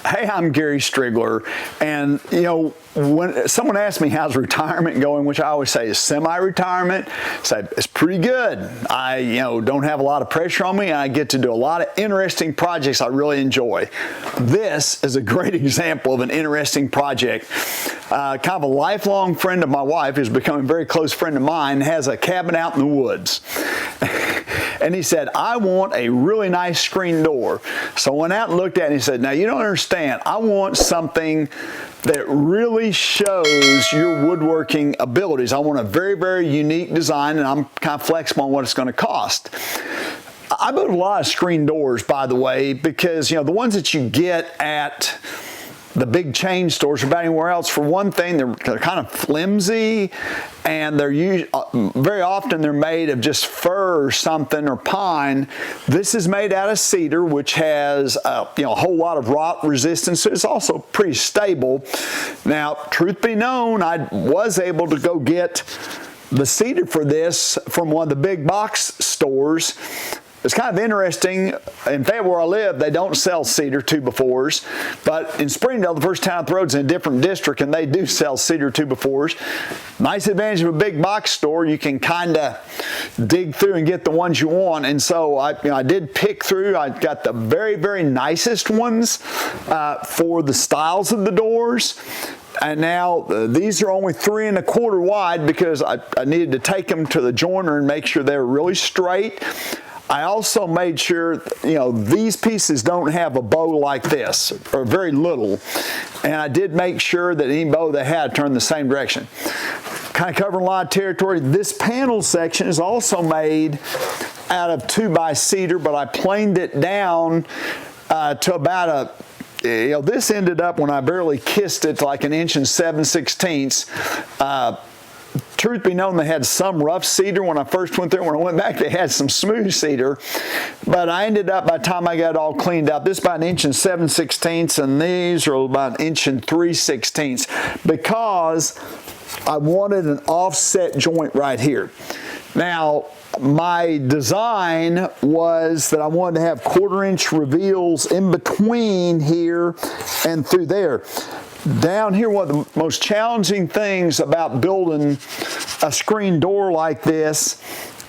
Hey, I'm Gary Striegler, and you know, when someone asks me how's retirement going, which I always say is semi-retirement, say it's pretty good. I don't have a lot of pressure on me. I get to do a lot of interesting projects I really enjoy. This is a great example of an interesting project. Kind of a lifelong friend of my wife, who's become a very close friend of mine, has a cabin out in the woods. And he said, I want a really nice screen door. So I went out and looked at it and he said, now you don't understand. I want something that really shows your woodworking abilities. I want a very, very unique design, and I'm kind of flexible on what it's going to cost. I build a lot of screen doors, by the way, because the ones that you get at the big chain stores or about anywhere else, for one thing, they're kind of flimsy, and they're very often they're made of just fir or something, or pine. This is made out of cedar, which has a whole lot of rot resistance. It's also pretty stable. Now, truth be known, I was able to go get the cedar for this from one of the big box stores. It's kind of interesting. In Fayetteville, where I live, they don't sell cedar 2x4s, but in Springdale, the first town up the road's in a different district, and they do sell cedar 2x4s. Nice advantage of a big box store, you can kind of dig through and get the ones you want. And so I did pick through. I got the very, very nicest ones for the styles of the doors. And now these are only 3 1/4 wide because I needed to take them to the joiner and make sure they were really straight. I also made sure, these pieces don't have a bow like this, or very little. And I did make sure that any bow they had turned the same direction. Kind of covering a lot of territory. This panel section is also made out of 2x cedar, but I planed it down to about this ended up, when I barely kissed it, like 1 7/16 inches. Truth be known, they had some rough cedar when I first went there. When I went back, they had some smooth cedar. But I ended up, by the time I got it all cleaned up, this is about 1 7/16 inches, and these are about 1 3/16 inches, because I wanted an offset joint right here. Now, my design was that I wanted to have 1/4 inch reveals in between here and through there. Down here, one of the most challenging things about building a screen door like this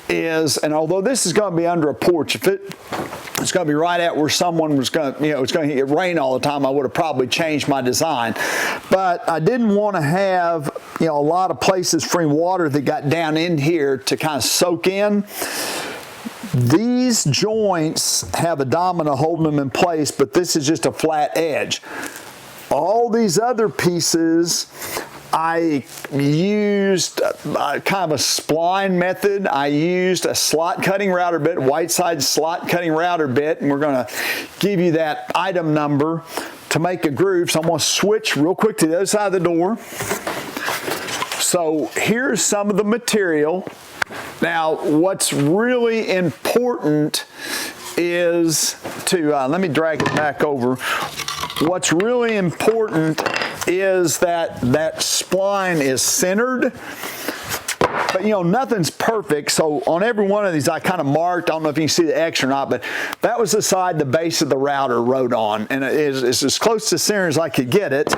is, and although this is going to be under a porch, if it's going to be right at where someone was going to, it's going to get rain all the time, I would have probably changed my design. But I didn't want to have, a lot of places for water that got down in here to kind of soak in. These joints have a domino holding them in place, but this is just a flat edge. All these other pieces, I used kind of a spline method. I used a slot cutting router bit, white side slot cutting router bit, and we're going to give you that item number to make a groove. So I'm going to switch real quick to the other side of the door. So here's some of the material. Now, what's really important is to, let me drag it back over. What's really important is that that spline is centered, but nothing's perfect. So on every one of these, I kind of marked, I don't know if you can see the X or not, but that was the side the base of the router rode on, and it's as close to center as I could get it.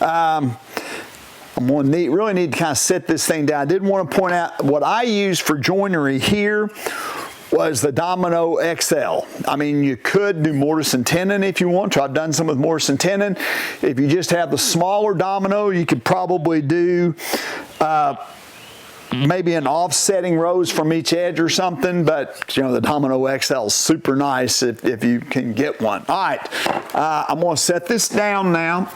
I'm going to really need to kind of set this thing down. I did want to point out what I used for joinery here was the Domino XL. I mean, you could do mortise and tenon if you want to. I've done some with mortise and tenon. If you just have the smaller domino, you could probably do maybe an offsetting rows from each edge or something, but the Domino XL is super nice if you can get one. All right, I'm going to set this down now.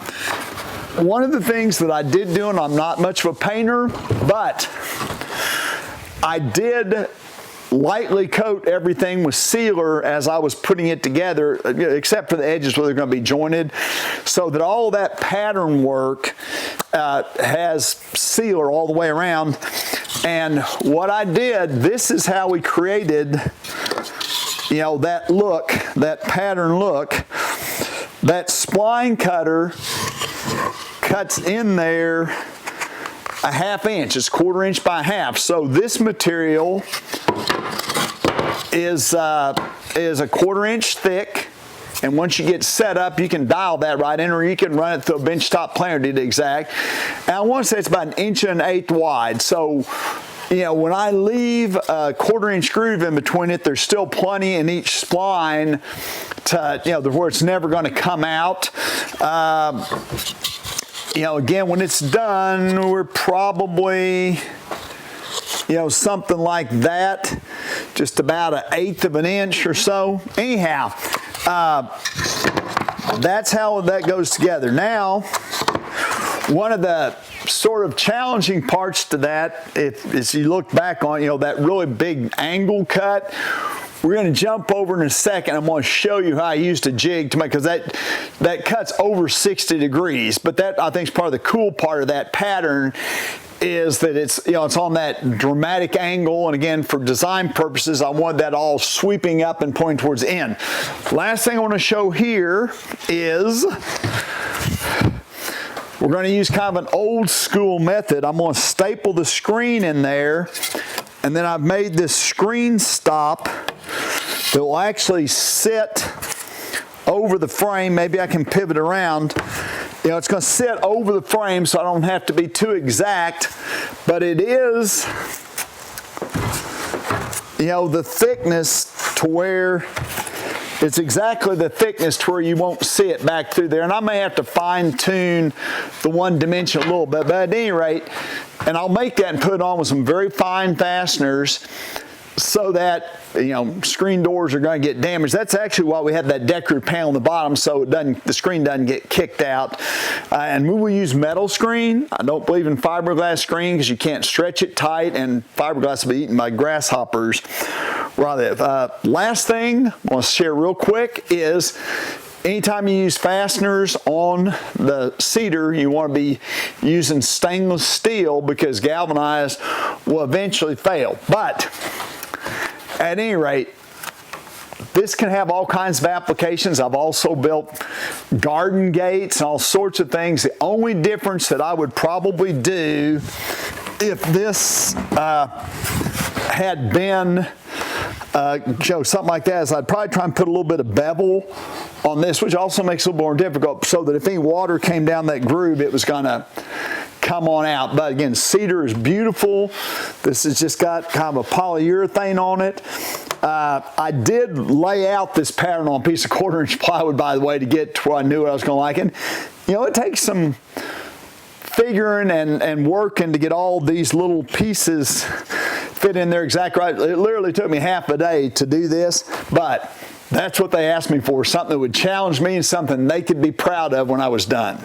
One of the things that I did do, and I'm not much of a painter, but I did lightly coat everything with sealer as I was putting it together, except for the edges where they're going to be jointed, so that all that pattern work has sealer all the way around. And what I did, this is how we created, that look, that pattern look. That spline cutter cuts in there a 1/2 inch. It's 1/4 inch by 1/2. So this material is a 1/4 inch thick, And once you get set up, you can dial that right in, or you can run it through a benchtop planer to the exact. And I want to say it's about 1.1/8 wide. So, you know, when I leave a 1/4-inch groove in between it, there's still plenty in each spline to, you know, where it's never going to come out. You know, again, when it's done, we're probably, you know, something like that, just about 1/8 of an inch or so. Anyhow, that's how that goes together. Now, one of the sort of challenging parts to that, if you look back on, you know, that really big angle cut, we're going to jump over in a second. I'm going to show you how I used a jig to make, because that cuts over 60 degrees. But that, I think, is part of the cool part of that pattern, is that it's, you know, it's on that dramatic angle. And again, for design purposes, I want that all sweeping up and pointing towards the end. Last thing I want to show here is we're going to use kind of an old school method. I'm going to staple the screen in there, and then I've made this screen stop that will actually sit over the frame. Maybe I can pivot around. You know, it's going to sit over the frame, so I don't have to be too exact, but it is, you know, the thickness to where it's exactly the thickness to where you won't see it back through there. And I may have to fine tune the one dimension a little bit, but at any rate, and I'll make that and put it on with some very fine fasteners, so that, you know, screen doors are going to get damaged. That's actually why we have that decorative panel on the bottom, so the screen doesn't get kicked out. And we will use metal screen. I don't believe in fiberglass screen because you can't stretch it tight, and fiberglass will be eaten by grasshoppers. Last thing I want to share real quick is, anytime you use fasteners on the Cedar, you want to be using stainless steel, because galvanized will eventually fail. But at any rate, this can have all kinds of applications. I've also built garden gates and all sorts of things. The only difference that I would probably do if this had been something like that, is I'd probably try and put a little bit of bevel on this, which also makes it a little more difficult, so that if any water came down that groove, it was going to come on out. But again, Cedar is beautiful. This has just got kind of a polyurethane on it. I did lay out this pattern on a piece of 1/4-inch plywood, by the way, to get to where I knew what I was going to like. And, you know, it takes some figuring and working to get all these little pieces fit in there exactly right. It literally took me half a day to do this, but that's what they asked me for, something that would challenge me and something they could be proud of when I was done.